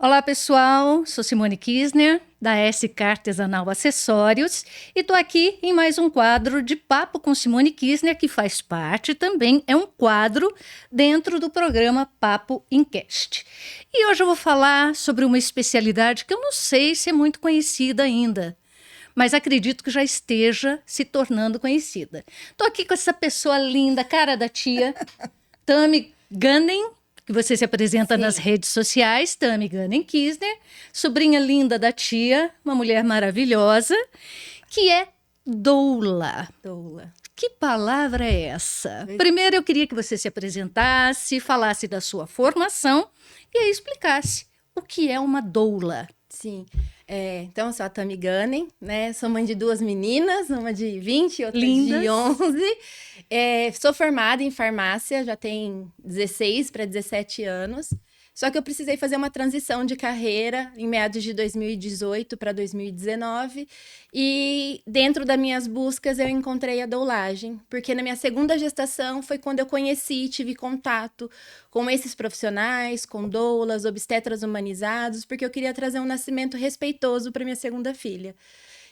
Olá, pessoal. Sou Simone Kisner, da SK Artesanal Acessórios, e estou aqui em mais um quadro de Papo com Simone Kisner, que faz parte também, é um quadro dentro do programa Papo Incast. E hoje eu vou falar sobre uma especialidade que eu não sei se é muito conhecida ainda, mas acredito que já esteja se tornando conhecida. Estou aqui com essa pessoa linda, cara da tia, Tami Gunning, que você se apresenta Sim. nas redes sociais, Tami Gunning Kisner, sobrinha linda da tia, uma mulher maravilhosa, que é doula. Doula. Que palavra é essa? Pois- Primeiro eu queria que você se apresentasse, falasse da sua formação e aí explicasse o que é uma doula. Sim. Então, eu sou a Tami Gunning, né? Sou mãe de duas meninas, uma de 20 e outra Lindas. de 11. Sou formada em farmácia, já tem 16 para 17 anos. Só que eu precisei fazer uma transição de carreira em meados de 2018 para 2019. E dentro das minhas buscas eu encontrei a doulagem, porque na minha segunda gestação foi quando eu conheci, tive contato com esses profissionais, com doulas, obstetras humanizados, porque eu queria trazer um nascimento respeitoso para minha segunda filha.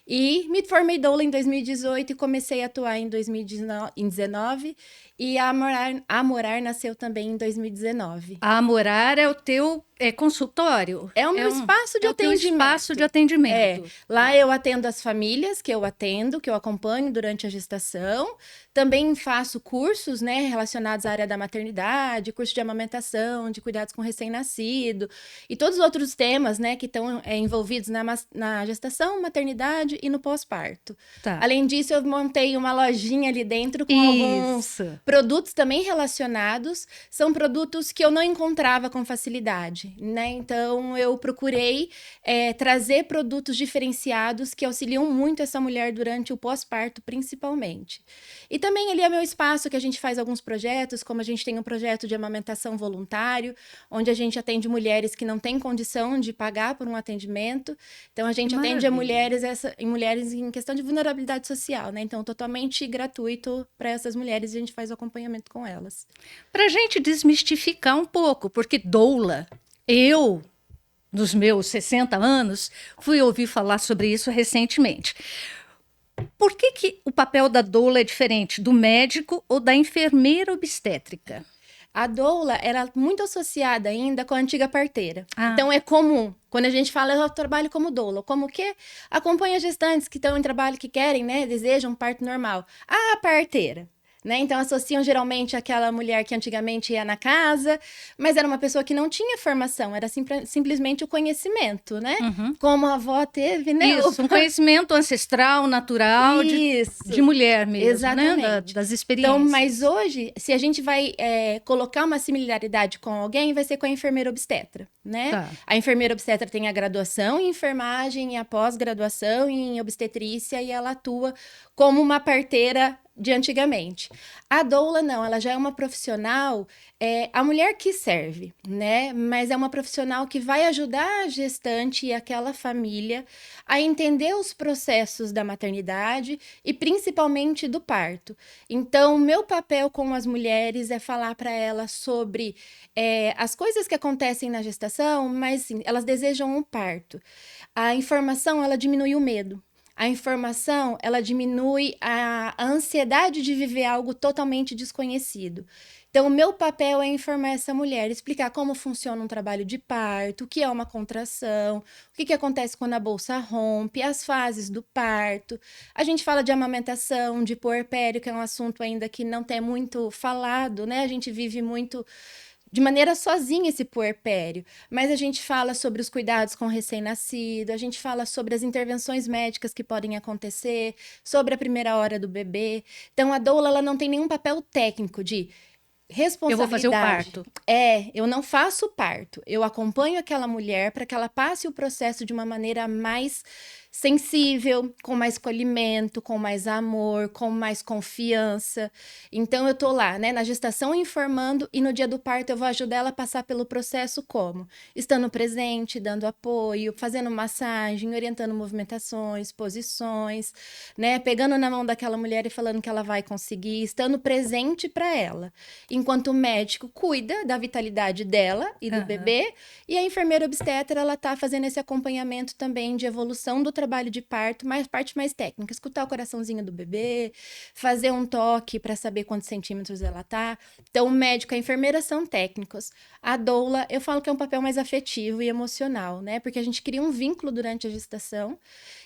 E me formei doula em 2018 e comecei a atuar em 2019. E a Amorar nasceu também em 2019. A Amorar é o teu consultório? É o meu espaço de é o teu atendimento. espaço de atendimento. Lá eu atendo as famílias que eu atendo, que eu acompanho durante a gestação. Também faço cursos, né, relacionados à área da maternidade, curso de amamentação, de cuidados com recém-nascido e todos os outros temas, né, que estão envolvidos na gestação, maternidade e no pós-parto. Tá. Além disso, eu montei uma lojinha ali dentro com alguns produtos também relacionados. São produtos que eu não encontrava com facilidade, né? Então, eu procurei trazer produtos diferenciados que auxiliam muito essa mulher durante o pós-parto, principalmente. E também ali é meu espaço que a gente faz alguns projetos, como a gente tem um projeto de amamentação voluntário, onde a gente atende mulheres que não têm condição de pagar por um atendimento. Então, a gente atende mulheres em questão de vulnerabilidade social, né? Então, totalmente gratuito para essas mulheres e a gente faz o acompanhamento com elas. Para a gente desmistificar um pouco, porque doula, eu, nos meus 60 anos, fui ouvir falar sobre isso recentemente. Por que o papel da doula é diferente do médico ou da enfermeira obstétrica? A doula era muito associada ainda com a antiga parteira. Ah. Então, é comum. Quando a gente fala, eu trabalho como doula. Como o quê? Acompanha gestantes que estão em trabalho, que querem, né? Desejam um parto normal. Ah, parteira. Né? Então, associam geralmente aquela mulher que antigamente ia na casa, mas era uma pessoa que não tinha formação, era simplesmente o conhecimento, né? Uhum. Como a avó teve, né? Isso, um conhecimento ancestral, natural, de mulher mesmo, exatamente, né? Das experiências. Então, mas hoje, se a gente vai colocar uma similaridade com alguém, vai ser com a enfermeira obstetra, né? Tá. A enfermeira obstetra tem a graduação em enfermagem e a pós-graduação em obstetrícia e ela atua como uma parteira de antigamente. A doula não, ela já é uma profissional, a mulher que serve, né? Mas é uma profissional que vai ajudar a gestante e aquela família a entender os processos da maternidade e principalmente do parto. Então, meu papel com as mulheres é falar para elas sobre as coisas que acontecem na gestação, mas sim, elas desejam um parto. A informação, ela diminui o medo. A informação, ela diminui a ansiedade de viver algo totalmente desconhecido. Então, o meu papel é informar essa mulher, explicar como funciona um trabalho de parto, o que é uma contração, o que acontece quando a bolsa rompe, as fases do parto. A gente fala de amamentação, de puerpério, que é um assunto ainda que não tem muito falado, né? A gente vive muito de maneira sozinha esse puerpério, mas a gente fala sobre os cuidados com o recém-nascido, a gente fala sobre as intervenções médicas que podem acontecer, sobre a primeira hora do bebê. Então, a doula, ela não tem nenhum papel técnico de responsabilidade. Eu vou fazer o parto. Eu não faço o parto. Eu acompanho aquela mulher para que ela passe o processo de uma maneira mais sensível, com mais acolhimento, com mais amor, com mais confiança. Então eu tô lá, né, na gestação informando e no dia do parto eu vou ajudar ela a passar pelo processo como? Estando presente, dando apoio, fazendo massagem, orientando movimentações, posições, né, pegando na mão daquela mulher e falando que ela vai conseguir, estando presente para ela. Enquanto o médico cuida da vitalidade dela e do bebê, e a enfermeira obstetra, ela tá fazendo esse acompanhamento também de evolução do trabalho de parto, mais parte mais técnica, escutar o coraçãozinho do bebê, fazer um toque para saber quantos centímetros ela tá. Então, o médico e a enfermeira são técnicos. A doula, eu falo que é um papel mais afetivo e emocional, né? Porque a gente cria um vínculo durante a gestação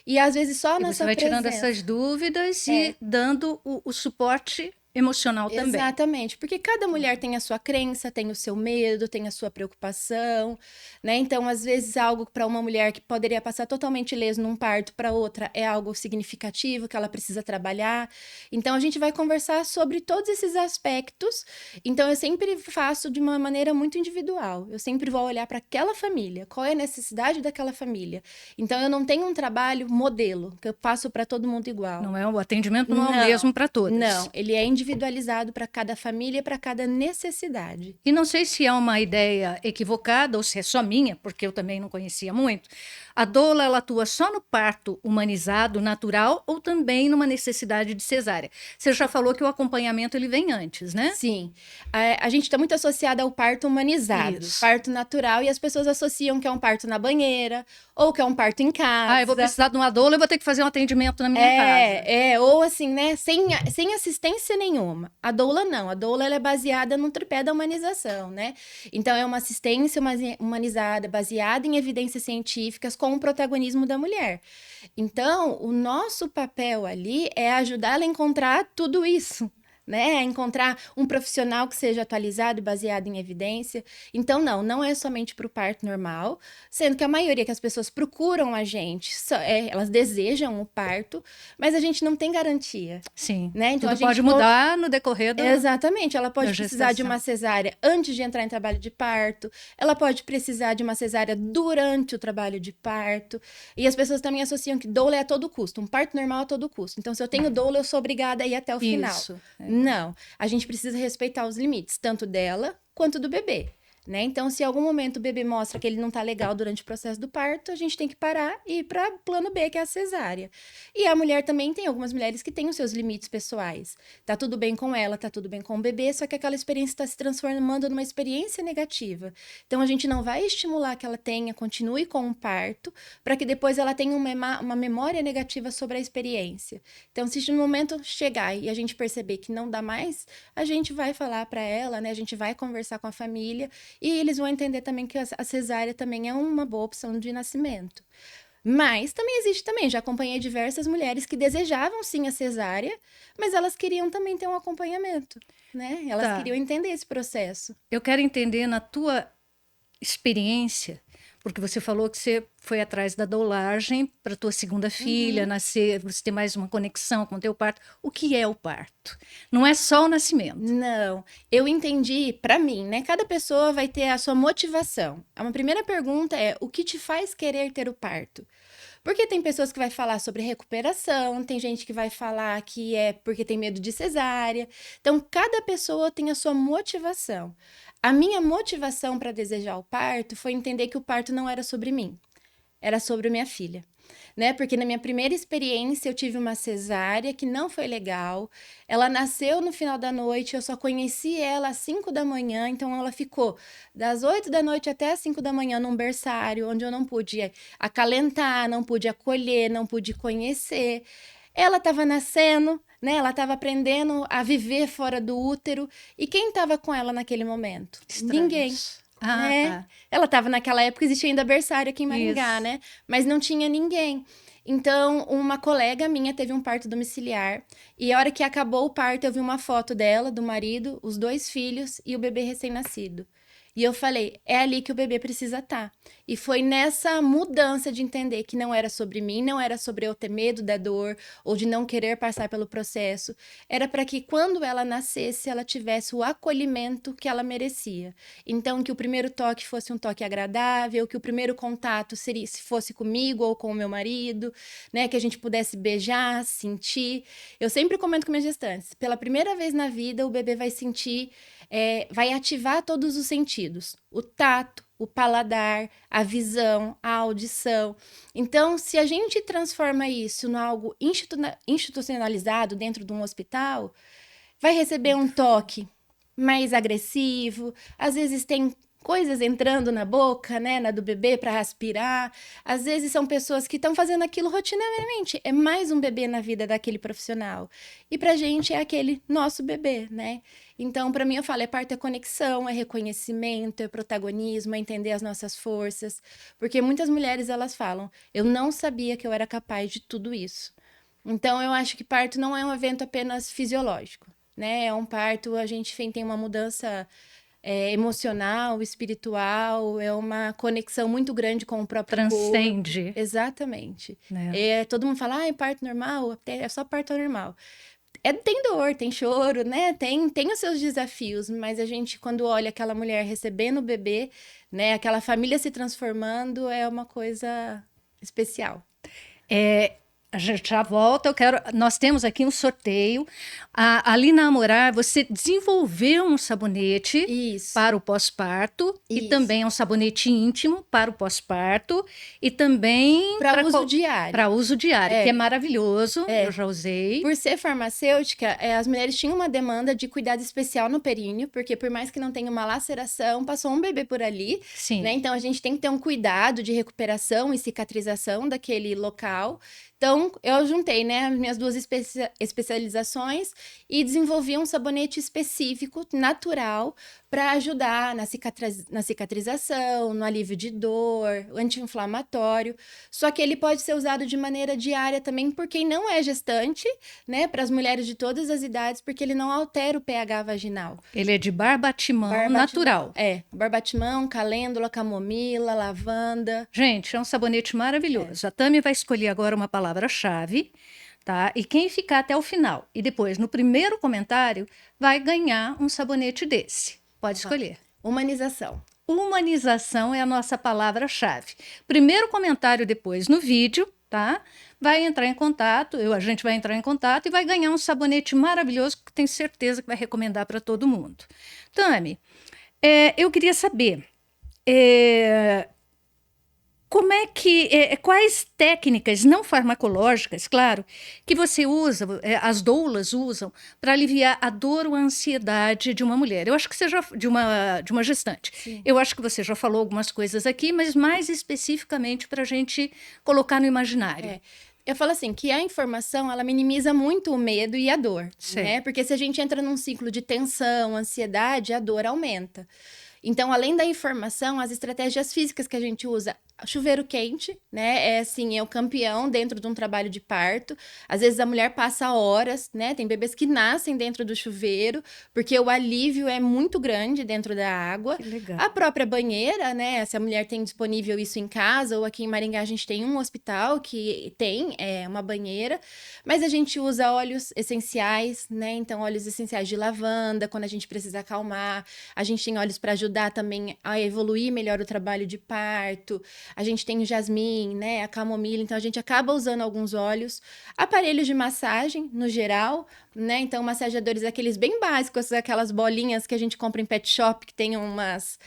e às vezes só a E nossa você vai tirando presença. essas dúvidas e dando o suporte emocional também. Exatamente, porque cada mulher tem a sua crença, tem o seu medo, tem a sua preocupação, né? Então, às vezes, algo para uma mulher que poderia passar totalmente ileso num parto, para outra é algo significativo que ela precisa trabalhar. Então, a gente vai conversar sobre todos esses aspectos. Então, eu sempre faço de uma maneira muito individual. Eu sempre vou olhar para aquela família, qual é a necessidade daquela família. Então, eu não tenho um trabalho modelo que eu passo para todo mundo igual. Não é, o atendimento não é o mesmo para todas. Não, ele é individualizado para cada família e para cada necessidade. E não sei se é uma ideia equivocada ou se é só minha, porque eu também não conhecia muito. A doula, ela atua só no parto humanizado, natural, ou também numa necessidade de cesárea? Você já falou que o acompanhamento ele vem antes, né? Sim. A gente está muito associada ao parto humanizado, Isso. parto natural, e as pessoas associam que é um parto na banheira, ou que é um parto em casa. Ah, eu vou precisar de uma doula, eu vou ter que fazer um atendimento na minha casa. Ou assim, né, sem assistência nenhuma. A doula não, a doula ela é baseada no tripé da humanização, né? Então é uma assistência humanizada, baseada em evidências científicas com o protagonismo da mulher. Então, o nosso papel ali é ajudá-la a encontrar tudo isso, né? A encontrar um profissional que seja atualizado e baseado em evidência. Então, não é somente para o parto normal, sendo que a maioria que as pessoas procuram a gente, elas desejam o parto, mas a gente não tem garantia. Sim, né? Então, tudo pode mudar no decorrer do... Exatamente, ela pode da precisar de gestação. uma cesárea antes de entrar em trabalho de parto, ela pode precisar de uma cesárea durante o trabalho de parto, e as pessoas também associam que doula é a todo custo, um parto normal a todo custo. Então, se eu tenho doula, eu sou obrigada a ir até o final. Isso. Não, a gente precisa respeitar os limites, tanto dela quanto do bebê. Né? Então, se em algum momento o bebê mostra que ele não tá legal durante o processo do parto, a gente tem que parar e ir para plano B, que é a cesárea. E a mulher também tem algumas mulheres que têm os seus limites pessoais. Tá tudo bem com ela, tá tudo bem com o bebê, só que aquela experiência está se transformando numa experiência negativa. Então, a gente não vai estimular que ela continue com o parto, para que depois ela tenha uma memória negativa sobre a experiência. Então, se no momento chegar e a gente perceber que não dá mais, a gente vai falar para ela, né? A gente vai conversar com a família. E eles vão entender também que a cesárea também é uma boa opção de nascimento. Mas também existe já acompanhei diversas mulheres que desejavam sim a cesárea, mas elas queriam também ter um acompanhamento, né? Elas queriam entender esse processo. Eu quero entender na tua experiência, porque você falou que você foi atrás da doulagem para tua segunda filha nascer, você ter mais uma conexão com o teu parto. O que é o parto? Não é só o nascimento. Não, eu entendi, para mim, né? Cada pessoa vai ter a sua motivação. Uma primeira pergunta é: o que te faz querer ter o parto? Porque tem pessoas que vai falar sobre recuperação, tem gente que vai falar que é porque tem medo de cesárea. Então, cada pessoa tem a sua motivação. A minha motivação para desejar o parto foi entender que o parto não era sobre mim, era sobre minha filha. Né? Porque na minha primeira experiência eu tive uma cesárea que não foi legal. Ela nasceu no final da noite, eu só conheci ela às 5 da manhã, então ela ficou das 8 da noite até às 5 da manhã num berçário, onde eu não pude acalentar, não pude acolher, não pude conhecer. Ela estava nascendo, né? Ela estava aprendendo a viver fora do útero. E quem estava com ela naquele momento? Estranhos. Ninguém. Né? Ela estava naquela época, existia ainda berçário aqui em Maringá, né? Mas não tinha ninguém. Então, uma colega minha teve um parto domiciliar e a hora que acabou o parto, eu vi uma foto dela, do marido, os 2 filhos e o bebê recém-nascido. E eu falei, é ali que o bebê precisa estar. E foi nessa mudança de entender que não era sobre mim, não era sobre eu ter medo da dor ou de não querer passar pelo processo. Era para que quando ela nascesse, ela tivesse o acolhimento que ela merecia. Então, que o primeiro toque fosse um toque agradável, que o primeiro contato seria, se fosse comigo ou com o meu marido, né? Que a gente pudesse beijar, sentir. Eu sempre comento com minhas gestantes, pela primeira vez na vida, o bebê vai sentir, vai ativar todos os sentidos. O tato, o paladar, a visão, a audição. Então, se a gente transforma isso em algo institucionalizado dentro de um hospital, vai receber um toque mais agressivo, às vezes tem coisas entrando na boca, né, na do bebê para aspirar. Às vezes são pessoas que estão fazendo aquilo rotineiramente. É mais um bebê na vida daquele profissional. E pra gente é aquele nosso bebê, né? Então, para mim, eu falo, parto é conexão, é reconhecimento, é protagonismo, é entender as nossas forças. Porque muitas mulheres, elas falam, eu não sabia que eu era capaz de tudo isso. Então, eu acho que parto não é um evento apenas fisiológico, né? É um parto, a gente tem uma mudança emocional, espiritual, é uma conexão muito grande com o próprio Transcende. corpo. Exatamente. Né? Todo mundo fala, parto normal, é só parto normal. Tem dor, tem choro, né? Tem os seus desafios, mas a gente, quando olha aquela mulher recebendo o bebê, né? Aquela família se transformando, é uma coisa especial. A gente já volta, nós temos aqui um sorteio. Ali na Amorar, você desenvolveu um sabonete para o pós-parto e também um sabonete íntimo para o pós-parto e também para uso diário. Para uso diário, que é maravilhoso, eu já usei. Por ser farmacêutica, as mulheres tinham uma demanda de cuidado especial no períneo, porque por mais que não tenha uma laceração, passou um bebê por ali. Sim. Né? Então a gente tem que ter um cuidado de recuperação e cicatrização daquele local. Então, eu juntei, né, as minhas duas especializações e desenvolvi um sabonete específico, natural, para ajudar na cicatrização, no alívio de dor, anti-inflamatório. Só que ele pode ser usado de maneira diária também por quem não é gestante, né, para as mulheres de todas as idades, porque ele não altera o pH vaginal. Ele é de barbatimão natural. Barbatimão, calêndula, camomila, lavanda. Gente, é um sabonete maravilhoso. A Tami vai escolher agora uma palavra-chave, tá? E quem ficar até o final e depois no primeiro comentário vai ganhar um sabonete desse. Pode escolher. Humanização. Humanização é a nossa palavra-chave. Primeiro comentário depois no vídeo, tá? Vai entrar em contato, a gente vai entrar em contato e vai ganhar um sabonete maravilhoso que tenho certeza que vai recomendar para todo mundo. Tami, eu queria saber como é que, quais técnicas não farmacológicas, claro, que você usa, as doulas usam, para aliviar a dor ou a ansiedade de uma mulher. Eu acho que você já, de uma gestante. Sim. Eu acho que você já falou algumas coisas aqui, mas mais especificamente para a gente colocar no imaginário. Eu falo assim, que a informação, ela minimiza muito o medo e a dor, né? Porque se a gente entra num ciclo de tensão, ansiedade, a dor aumenta. Então, além da informação, as estratégias físicas que a gente usa, chuveiro quente, né? É o campeão dentro de um trabalho de parto. Às vezes a mulher passa horas, né? Tem bebês que nascem dentro do chuveiro, porque o alívio é muito grande dentro da água. Que legal. A própria banheira, né? Se a mulher tem disponível isso em casa, ou aqui em Maringá a gente tem um hospital que tem uma banheira, mas a gente usa óleos essenciais, né? Então, óleos essenciais de lavanda, quando a gente precisa acalmar. A gente tem óleos para ajudar também a evoluir melhor o trabalho de parto. A gente tem o jasmim, né, a camomila, então a gente acaba usando alguns óleos. Aparelhos de massagem, no geral, né, então massageadores aqueles bem básicos, aquelas bolinhas que a gente compra em pet shop, que tem umas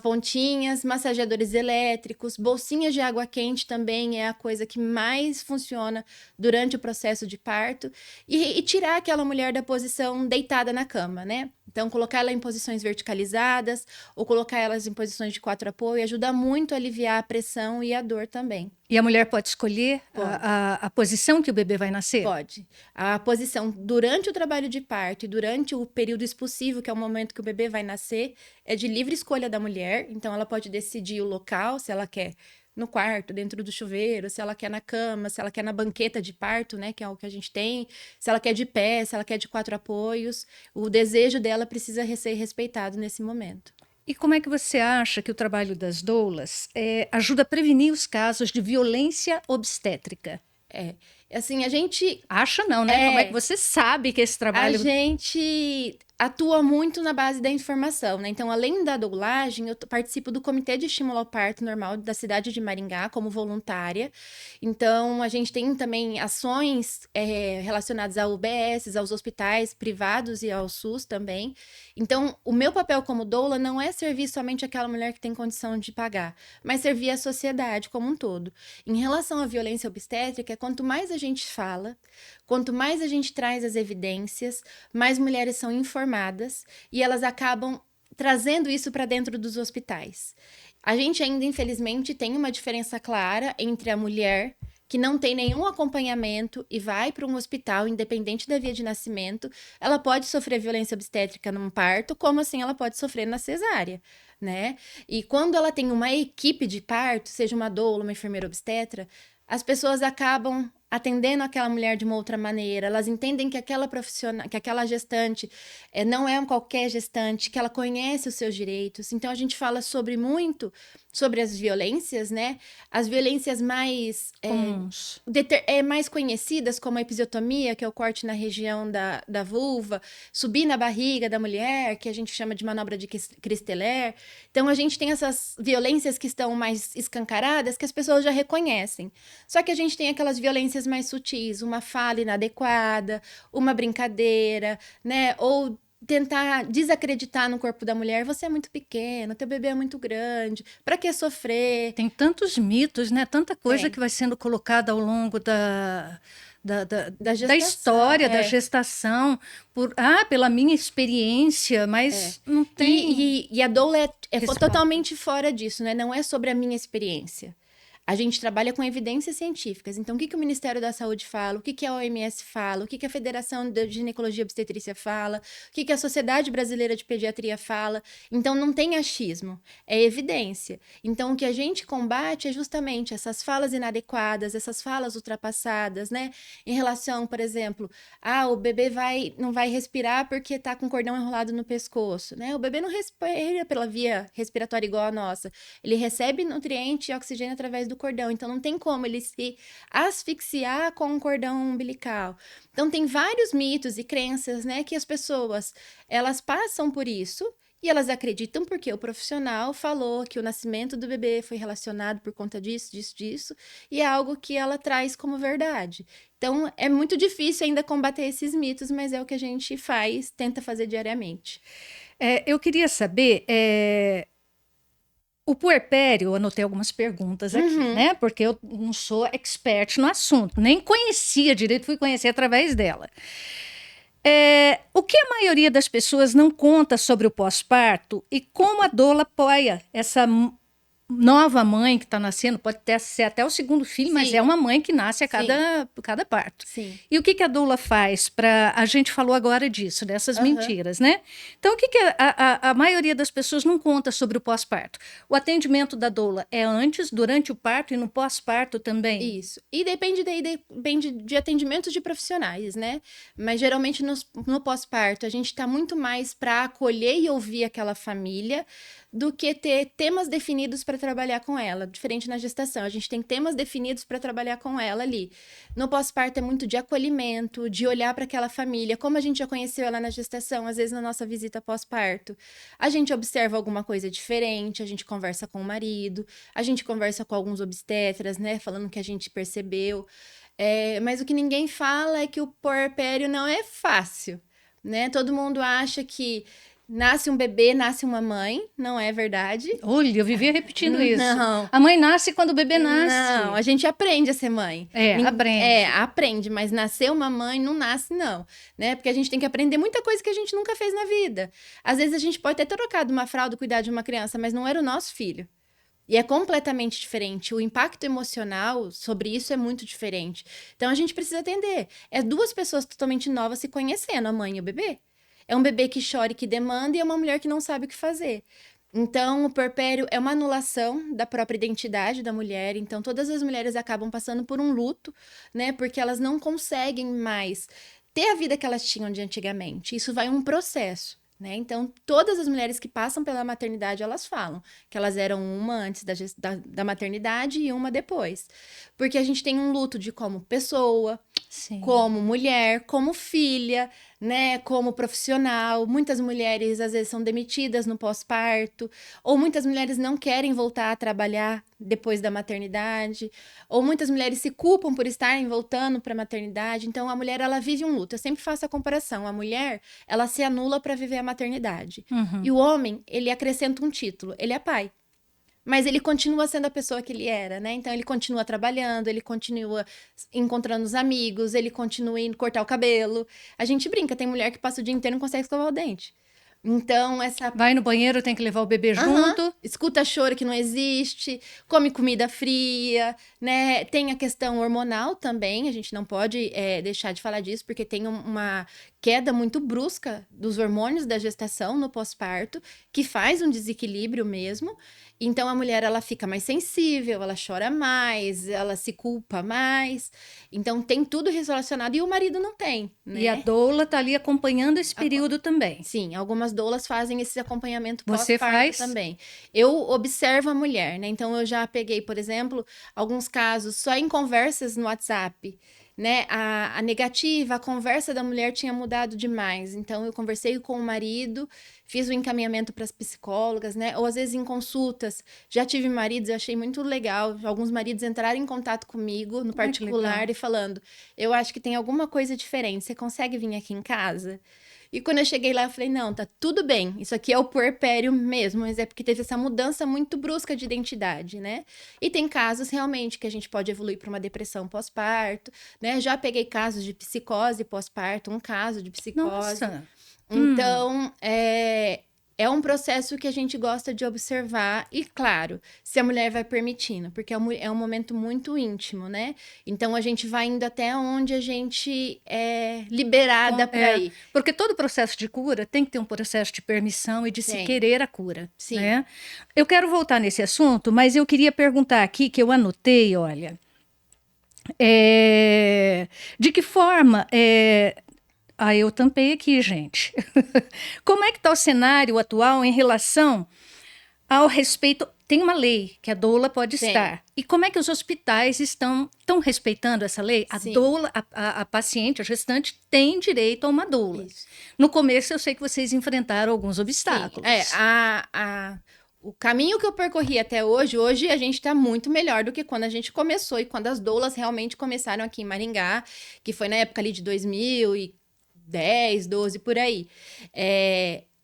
pontinhas, massageadores elétricos, bolsinhas de água quente também é a coisa que mais funciona durante o processo de parto. E tirar aquela mulher da posição deitada na cama, né? Então, colocar ela em posições verticalizadas ou colocar elas em posições de 4 apoio ajuda muito a aliviar a pressão e a dor também. E a mulher pode escolher a posição que o bebê vai nascer? Pode. A posição durante o trabalho de parto e durante o período expulsivo, que é o momento que o bebê vai nascer, é de livre escolha da mulher. Então, ela pode decidir o local, se ela quer no quarto, dentro do chuveiro, se ela quer na cama, se ela quer na banqueta de parto, né, que é o que a gente tem, se ela quer de pé, se ela quer de 4 apoios. O desejo dela precisa ser respeitado nesse momento. E como é que você acha que o trabalho das doulas ajuda a prevenir os casos de violência obstétrica? É, assim, a gente Acha não, né? Como é que você sabe que esse A trabalho... gente atua muito na base da informação, né? Então, além da doulagem, eu participo do Comitê de Estímulo ao Parto Normal da cidade de Maringá, como voluntária. Então, a gente tem também ações relacionadas a UBS, aos hospitais privados e ao SUS também. Então, o meu papel como doula não é servir somente aquela mulher que tem condição de pagar, mas servir a sociedade como um todo. Em relação à violência obstétrica, quanto mais a gente fala, quanto mais a gente traz as evidências, mais mulheres são informadas e elas acabam trazendo isso para dentro dos hospitais. A gente ainda, infelizmente, tem uma diferença clara entre a mulher que não tem nenhum acompanhamento e vai para um hospital, independente da via de nascimento, ela pode sofrer violência obstétrica num parto, como assim ela pode sofrer na cesárea, né? E quando ela tem uma equipe de parto, seja uma doula, uma enfermeira obstetra, as pessoas acabam atendendo aquela mulher de uma outra maneira, elas entendem que aquela profissional, que aquela gestante não é qualquer gestante, que ela conhece os seus direitos. Então a gente fala muito sobre as violências, né? As violências mais comuns. Mais conhecidas, como a episiotomia, que é o corte na região da vulva, subir na barriga da mulher, que a gente chama de manobra de Christeler. Então a gente tem essas violências que estão mais escancaradas, que as pessoas já reconhecem. Só que a gente tem aquelas violências mais sutis, uma fala inadequada, uma brincadeira, né? Ou tentar desacreditar no corpo da mulher, você é muito pequeno, teu bebê é muito grande, para que sofrer? Tem tantos mitos, né? Tanta coisa que vai sendo colocada ao longo da história, da gestação, pela minha experiência, mas não tem... E a doula é totalmente fora disso, né? Não é sobre a minha experiência. A gente trabalha com evidências científicas. Então, o que o Ministério da Saúde fala? O que a OMS fala? O que a Federação de Ginecologia e Obstetrícia fala? O que a Sociedade Brasileira de Pediatria fala? Então, não tem achismo, é evidência. Então, o que a gente combate é justamente essas falas inadequadas, essas falas ultrapassadas, né? Em relação, por exemplo, o bebê não vai respirar porque tá com cordão enrolado no pescoço, né? O bebê não respira pela via respiratória igual a nossa. Ele recebe nutriente e oxigênio através do cordão, então não tem como ele se asfixiar com um cordão umbilical. Então tem vários mitos e crenças, né, que as pessoas, elas passam por isso e elas acreditam porque o profissional falou que o nascimento do bebê foi relacionado por conta disso, e é algo que ela traz como verdade. Então é muito difícil ainda combater esses mitos, mas é o que a gente tenta fazer diariamente. Eu queria saber... O puerpério, eu anotei algumas perguntas aqui, né? Porque eu não sou expert no assunto, nem conhecia direito, fui conhecer através dela. O que a maioria das pessoas não conta sobre o pós-parto e como a doula apoia essa nova mãe que está nascendo, pode ser até o segundo filho, mas é uma mãe que nasce a cada parto. Sim. E o que a doula faz para... A gente falou agora disso, dessas mentiras, né? Então, o que a maioria das pessoas não conta sobre o pós-parto? O atendimento da doula é antes, durante o parto e no pós-parto também? Isso. E depende de atendimentos de profissionais, né? Mas, geralmente, no pós-parto, a gente está muito mais para acolher e ouvir aquela família do que ter temas definidos para trabalhar com ela, diferente na gestação. A gente tem temas definidos para trabalhar com ela ali. No pós-parto é muito de acolhimento, de olhar para aquela família, como a gente já conheceu ela na gestação, às vezes na nossa visita pós-parto. A gente observa alguma coisa diferente, a gente conversa com o marido, a gente conversa com alguns obstetras, né, falando o que a gente percebeu. Mas o que ninguém fala é que o puerpério não é fácil, né? Todo mundo acha que nasce um bebê, nasce uma mãe, não é verdade? Olha, eu vivia repetindo isso. Não. A mãe nasce quando o bebê nasce. Não, a gente aprende a ser mãe. Aprende. Aprende, mas nascer uma mãe não nasce, não. Né? Porque a gente tem que aprender muita coisa que a gente nunca fez na vida. Às vezes a gente pode ter trocado uma fralda, cuidar de uma criança, mas não era o nosso filho. E é completamente diferente. O impacto emocional sobre isso é muito diferente. Então a gente precisa entender. É duas pessoas totalmente novas se conhecendo, a mãe e o bebê. É um bebê que chora e que demanda e é uma mulher que não sabe o que fazer. Então, o puerpério é uma anulação da própria identidade da mulher. Então, todas as mulheres acabam passando por um luto, né? Porque elas não conseguem mais ter a vida que elas tinham de antigamente. Isso vai um processo. né? Então, todas as mulheres que passam pela maternidade, elas falam que elas eram uma antes da maternidade e uma depois. Porque a gente tem um luto de como pessoa, Sim. como mulher, como filha, né, como profissional. Muitas mulheres às vezes são demitidas no pós-parto, ou muitas mulheres não querem voltar a trabalhar depois da maternidade, ou muitas mulheres se culpam por estarem voltando para a maternidade. Então a mulher, ela vive um luto. Eu sempre faço a comparação. A mulher, ela se anula para viver a maternidade. E o homem, ele acrescenta um título, ele é pai. Mas ele continua sendo a pessoa que ele era, né? Então ele continua trabalhando, ele continua encontrando os amigos, ele continua indo cortar o cabelo. A gente brinca, tem mulher que passa o dia inteiro e não consegue escovar o dente. Então, Vai no banheiro, tem que levar o bebê junto. Escuta choro que não existe, come comida fria, né? Tem a questão hormonal também, a gente não pode deixar de falar disso, porque tem uma queda muito brusca dos hormônios da gestação no pós-parto, que faz um desequilíbrio mesmo. Então, a mulher, ela fica mais sensível, ela chora mais, ela se culpa mais. Então, tem tudo relacionado e o marido não tem, né? E a doula tá ali acompanhando esse período também. Sim, algumas doulas fazem esse acompanhamento Você pós-parto faz? também. Eu observo a mulher, né? Então, eu já peguei, por exemplo, alguns casos só em conversas no WhatsApp, né? A negativa, a conversa da mulher tinha mudado demais. Então, eu conversei com o marido, fiz o encaminhamento para as psicólogas, né? Ou às vezes em consultas. Já tive maridos, eu achei muito legal. Alguns maridos entraram em contato comigo, no particular, e falando: eu acho que tem alguma coisa diferente. Você consegue vir aqui em casa? E quando eu cheguei lá, eu falei, não, tá tudo bem. Isso aqui é o puerpério mesmo, mas é porque teve essa mudança muito brusca de identidade, né? E tem casos realmente que a gente pode evoluir para uma depressão pós-parto, né? Já peguei casos de psicose pós-parto, um caso de psicose. Nossa. Então, é um processo que a gente gosta de observar e, claro, se a mulher vai permitindo, porque é um momento muito íntimo, né? Então, a gente vai indo até onde a gente é liberada para ir. Porque todo processo de cura tem que ter um processo de permissão e de se querer a cura. Sim. Né? Eu quero voltar nesse assunto, mas eu queria perguntar aqui, que eu anotei, olha, de que forma... eu tampei aqui, gente. Como é que está o cenário atual em relação ao respeito? Tem uma lei que a doula pode estar. E como é que os hospitais estão respeitando essa lei? A doula, a paciente, a gestante, tem direito a uma doula. Isso. No começo, eu sei que vocês enfrentaram alguns obstáculos. O caminho que eu percorri até hoje a gente está muito melhor do que quando a gente começou e quando as doulas realmente começaram aqui em Maringá, que foi na época ali de 2010, 12, por aí.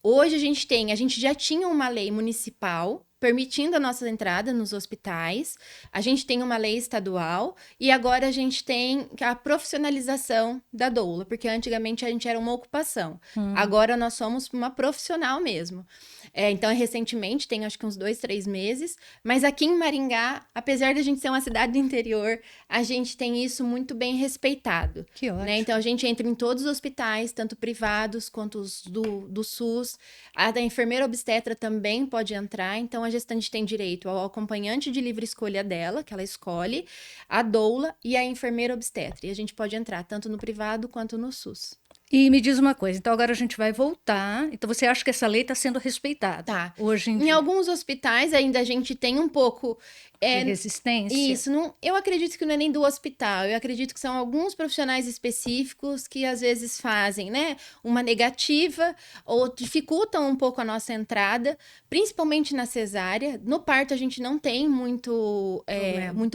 Hoje a gente já tinha uma lei municipal permitindo a nossa entrada nos hospitais, a gente tem uma lei estadual e agora a gente tem a profissionalização da doula, porque antigamente a gente era uma ocupação, agora nós somos uma profissional mesmo. Então, recentemente, tem acho que uns 2, 3 meses, mas aqui em Maringá, apesar de a gente ser uma cidade do interior, a gente tem isso muito bem respeitado. Que ótimo. Né? Então, a gente entra em todos os hospitais, tanto privados quanto os do SUS. A da enfermeira obstetra também pode entrar, então a gestante tem direito ao acompanhante de livre escolha dela, que ela escolhe, a doula e a enfermeira obstetra. E a gente pode entrar tanto no privado quanto no SUS. E me diz uma coisa, então agora a gente vai voltar. Então você acha que essa lei está sendo respeitada? Tá. Hoje em dia. Em alguns hospitais ainda a gente tem um pouco... de resistência? Isso. Eu acredito que não é nem do hospital. Eu acredito que são alguns profissionais específicos que às vezes fazem, né? Uma negativa ou dificultam um pouco a nossa entrada, principalmente na cesárea. No parto a gente não tem muito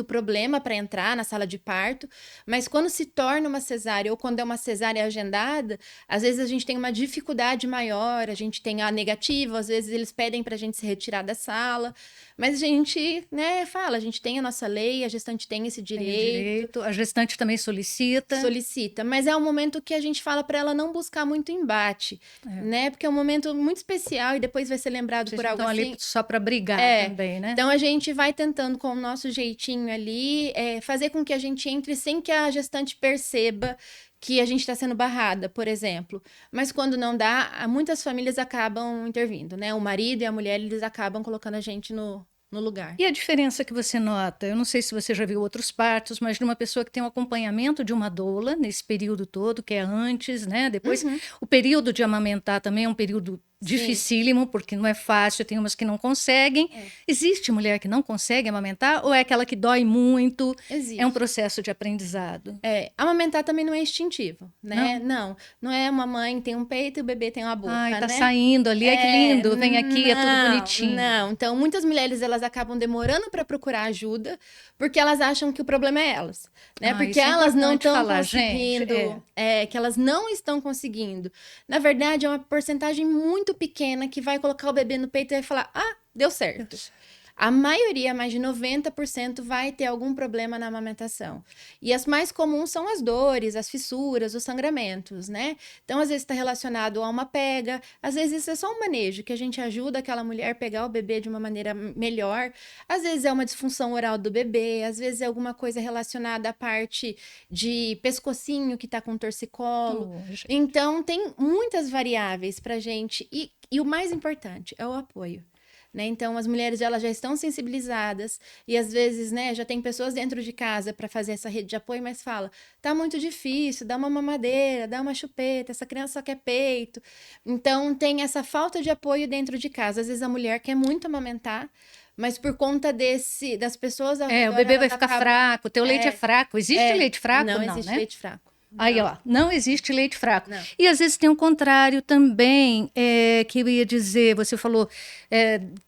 problema para entrar na sala de parto, mas quando se torna uma cesárea ou quando é uma cesárea agendada, às vezes a gente tem uma dificuldade maior, a gente tem a negativa, às vezes eles pedem para a gente se retirar da sala, mas a gente, né, fala, a gente tem a nossa lei, a gestante tem esse direito. A gestante também solicita. Mas é um momento que a gente fala para ela não buscar muito embate, né, porque é um momento muito especial e depois vai ser lembrado por algo assim. Ali só para brigar também, né? Então a gente vai tentando com o nosso jeitinho ali, fazer com que a gente entre sem que a gestante perceba que a gente está sendo barrada, por exemplo. Mas quando não dá, muitas famílias acabam intervindo, né? O marido e a mulher, eles acabam colocando a gente no no lugar. E a diferença que você nota? Eu não sei se você já viu outros partos, mas de uma pessoa que tem um acompanhamento de uma doula nesse período todo, que é antes, né? Depois, o período de amamentar também é um período dificílimo, porque não é fácil, tem umas que não conseguem. Existe mulher que não consegue amamentar ou é aquela que dói muito? Existe. É um processo de aprendizado. Amamentar também não é instintivo, né? Não é uma mãe tem um peito e o bebê tem uma boca, Ai, tá né? saindo ali, que lindo, vem aqui, é tudo bonitinho. Não, então muitas mulheres elas acabam demorando para procurar ajuda porque elas acham que o problema é elas, né? Porque elas não estão conseguindo, que elas não estão conseguindo. Na verdade, é uma porcentagem muito pequena que vai colocar o bebê no peito e vai falar, deu certo. A maioria, mais de 90%, vai ter algum problema na amamentação. E as mais comuns são as dores, as fissuras, os sangramentos, né? Então, às vezes está relacionado a uma pega, às vezes isso é só um manejo, que a gente ajuda aquela mulher a pegar o bebê de uma maneira melhor. Às vezes é uma disfunção oral do bebê, às vezes é alguma coisa relacionada à parte de pescocinho que está com torcicolo. Então, tem muitas variáveis para a gente. E o mais importante é o apoio. Né? Então, as mulheres elas já estão sensibilizadas e às vezes, né, já tem pessoas dentro de casa para fazer essa rede de apoio, mas fala, tá muito difícil, dá uma mamadeira, dá uma chupeta, essa criança só quer peito. Então, tem essa falta de apoio dentro de casa. Às vezes a mulher quer muito amamentar, mas por conta das pessoas ao redor, o bebê vai ficar fraco, teu leite é fraco. Existe leite fraco? Não existe, né? Leite fraco. Aí, ó, não existe leite fraco. Não. E às vezes tem o contrário também, que eu ia dizer, você falou,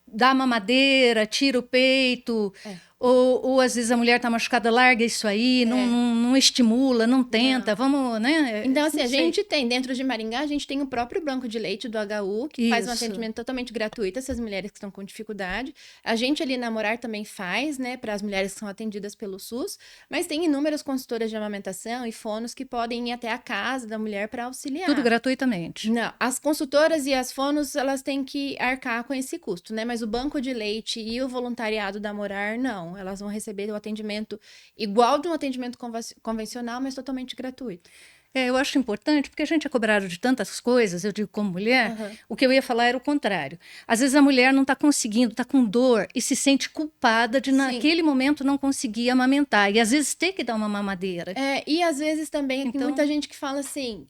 dá mamadeira, tira o peito, ou às vezes a mulher tá machucada, larga isso aí, não estimula, não tenta, vamos, né? Então, assim, a gente tem, dentro de Maringá, a gente tem o próprio banco de leite do HU, que faz um atendimento totalmente gratuito, essas mulheres que estão com dificuldade. A gente ali na Morar também faz, né, para as mulheres que são atendidas pelo SUS, mas tem inúmeras consultoras de amamentação e fonos que podem ir até a casa da mulher para auxiliar. Tudo gratuitamente? Não, as consultoras e as fonos, elas têm que arcar com esse custo, né, mas o banco de leite e o voluntariado da Morar, não. Elas vão receber o atendimento igual de um atendimento convencional, mas totalmente gratuito. Eu acho importante, porque a gente é cobrado de tantas coisas, eu digo como mulher, o que eu ia falar era o contrário. Às vezes a mulher não está conseguindo, está com dor e se sente culpada de naquele momento não conseguir amamentar. E às vezes ter que dar uma mamadeira. E às vezes também tem muita gente que fala assim,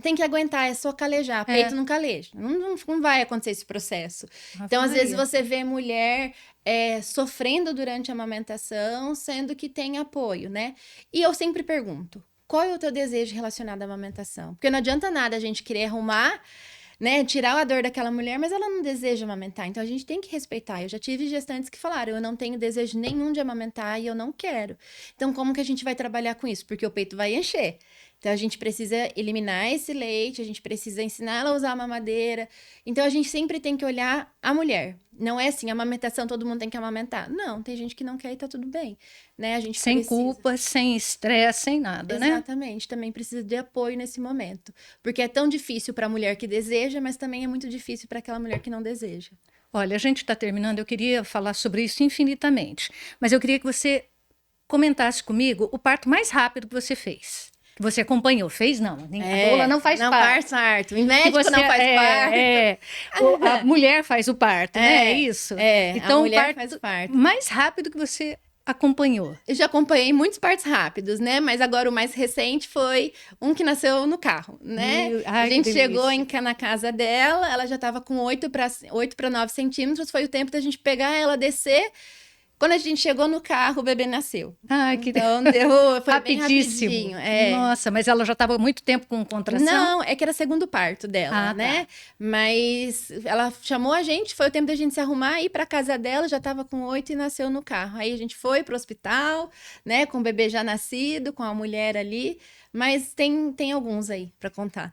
tem que aguentar, é só calejar, peito não caleja. Não vai acontecer esse processo. Então, às vezes, você vê mulher sofrendo durante a amamentação, sendo que tem apoio, né? E eu sempre pergunto, qual é o teu desejo relacionado à amamentação? Porque não adianta nada a gente querer arrumar, né, tirar a dor daquela mulher, mas ela não deseja amamentar. Então, a gente tem que respeitar. Eu já tive gestantes que falaram, eu não tenho desejo nenhum de amamentar e eu não quero. Então, como que a gente vai trabalhar com isso? Porque o peito vai encher. Então, a gente precisa eliminar esse leite, a gente precisa ensinar ela a usar a mamadeira. Então, a gente sempre tem que olhar a mulher. Não é assim, a amamentação, todo mundo tem que amamentar. Não, tem gente que não quer e tá tudo bem. Né? A gente sem culpa, sem estresse, sem nada, né? Exatamente, também precisa de apoio nesse momento. Porque é tão difícil para a mulher que deseja, mas também é muito difícil para aquela mulher que não deseja. Olha, a gente está terminando, eu queria falar sobre isso infinitamente. Mas eu queria que você comentasse comigo o parto mais rápido que você fez. Você acompanhou, fez? Não, a doula não faz parto. Não faz parto, o médico não faz parto. A mulher faz o parto, né? É isso? Então, a mulher faz o parto. Mais rápido que você acompanhou. Eu já acompanhei muitos partos rápidos, né? Mas agora o mais recente foi um que nasceu no carro, né? A gente chegou na casa dela, ela já estava com 8 para 9 centímetros, foi o tempo da gente pegar ela, descer. Quando a gente chegou no carro, o bebê nasceu. Então, foi rapidíssimo. Bem rapidinho. Nossa, mas ela já estava muito tempo com contração? Não, é que era segundo parto dela, né? Mas ela chamou a gente, foi o tempo da gente se arrumar, ir para casa dela, já estava com 8 e nasceu no carro. Aí a gente foi pro hospital, né, com o bebê já nascido, com a mulher ali. Mas tem alguns aí para contar.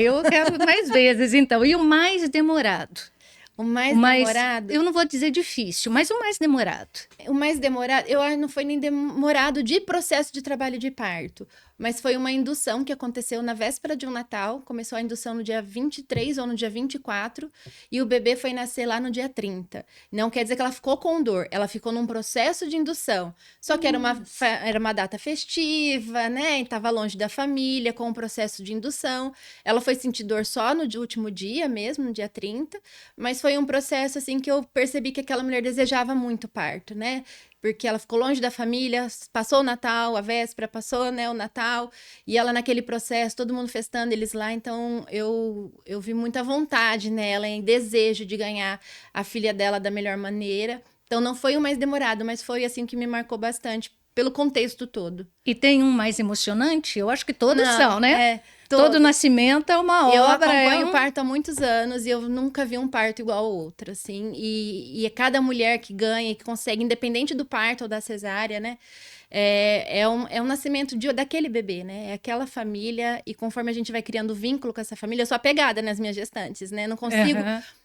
Eu quero mais vezes, então. E o mais demorado? O mais demorado? Eu não vou dizer difícil, mas o mais demorado. O mais demorado, eu acho que não foi nem demorado de processo de trabalho de parto, mas foi uma indução que aconteceu na véspera de um Natal. Começou a indução no dia 23 ou no dia 24, e o bebê foi nascer lá no dia 30. Não quer dizer que ela ficou com dor, ela ficou num processo de indução. Só que era uma data festiva, né? E tava longe da família, com um processo de indução. Ela foi sentir dor só no último dia mesmo, no dia 30, mas foi um processo assim que eu percebi que aquela mulher desejava muito parto, né? Porque ela ficou longe da família, passou o Natal, a véspera, passou, né, o Natal, e ela naquele processo, todo mundo festando, eles lá, então eu vi muita vontade nela, em desejo de ganhar a filha dela da melhor maneira. Então não foi o mais demorado, mas foi assim que me marcou bastante, pelo contexto todo. E tem um mais emocionante? Eu acho que todos Não, são, né? É, Todo nascimento é uma eu obra. acompanho o parto há muitos anos e eu nunca vi um parto igual ao outro, assim. E cada mulher que ganha e que consegue, independente do parto ou da cesárea, né? É um nascimento daquele bebê, né? É aquela família. E conforme a gente vai criando vínculo com essa família, eu sou apegada nas minhas gestantes, né? Não consigo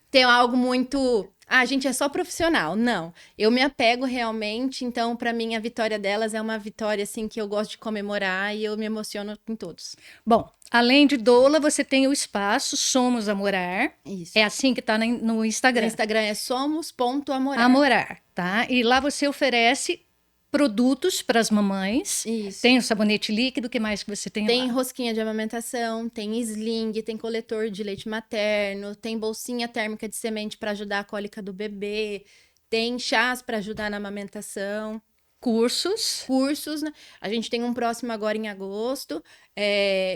ter algo muito... Ah, a gente é só profissional. Não. Eu me apego realmente. Então, para mim, a vitória delas é uma vitória, assim, que eu gosto de comemorar e eu me emociono com todos. Bom, além de doula, você tem o espaço Somos Amorar. Isso. É assim que tá no Instagram. No Instagram é somos.amorar. Amorar, tá? E lá você oferece produtos para as mamães. Isso. Tem o sabonete líquido, o que mais que você tem Tem lá? rosquinha de amamentação, tem sling, tem coletor de leite materno, tem bolsinha térmica de semente para ajudar a cólica do bebê, tem chás para ajudar na amamentação. Cursos, né? A gente tem um próximo agora em agosto,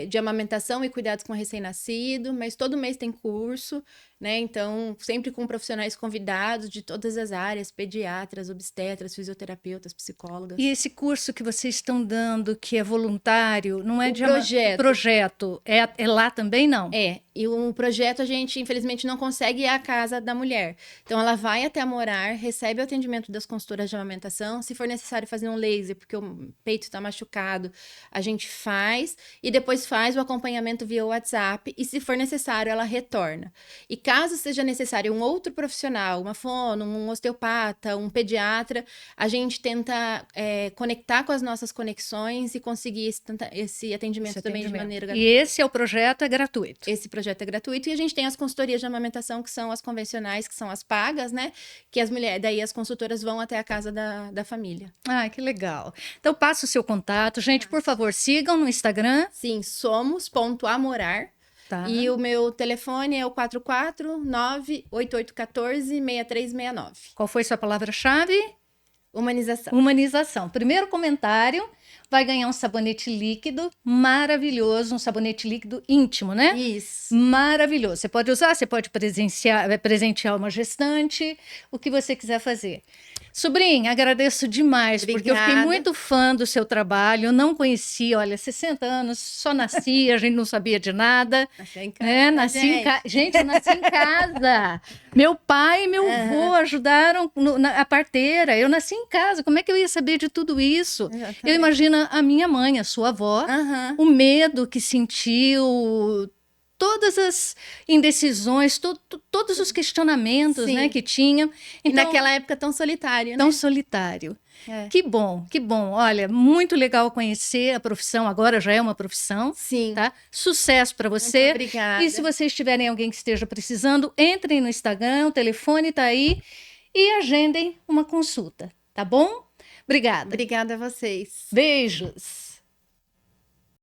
de amamentação e cuidados com recém-nascido, mas todo mês tem curso, né? Então, sempre com profissionais convidados de todas as áreas, pediatras, obstetras, fisioterapeutas, psicólogas. E esse curso que vocês estão dando, que é voluntário, não é O projeto. Projeto. É lá também, não? E o projeto a gente, infelizmente, não consegue ir à casa da mulher. Então, ela vai até a Morar, recebe o atendimento das consultoras de amamentação. Se for necessário fazer um laser, porque o peito está machucado, a gente faz. E depois faz o acompanhamento via WhatsApp. E se for necessário, ela retorna. E caso seja necessário um outro profissional, uma fono, um osteopata, um pediatra, a gente tenta conectar com as nossas conexões e conseguir esse atendimento também de maneira gratuita. E esse é o projeto, é gratuito? Esse projeto é gratuito e a gente tem as consultorias de amamentação, que são as convencionais, que são as pagas, né? Que as mulheres, daí as consultoras vão até a casa da família. Ah, que legal. Então, passa o seu contato. Gente, por favor, sigam no Instagram. Sim, somos.amorar. Tá. E o meu telefone é o 449-8814-6369. Qual foi sua palavra-chave? Humanização. Humanização. Primeiro comentário, vai ganhar um sabonete líquido maravilhoso, um sabonete líquido íntimo, né? Isso. Maravilhoso. Você pode usar, você pode presentear uma gestante, o que você quiser fazer. Sobrinha, agradeço demais, Obrigada. porque eu fiquei muito fã do seu trabalho. Eu não conhecia, olha, 60 anos, só nasci, a gente não sabia de nada. Nasci em casa. Gente, eu nasci em casa. Meu pai e meu avô ajudaram a parteira. Eu nasci em casa. Como é que eu ia saber de tudo isso? Exatamente. Eu imagino a minha mãe, a sua avó, o medo que sentiu, todas as indecisões, todos os questionamentos, né, que tinha. Então, e naquela época tão solitário, né? Tão solitário. Que bom, que bom. Olha, muito legal conhecer a profissão, agora já é uma profissão. Sim. Tá? Sucesso para você. Muito obrigada. E se vocês tiverem alguém que esteja precisando, entrem no Instagram, o telefone está aí e agendem uma consulta, tá bom? Obrigada. Obrigada a vocês. Beijos.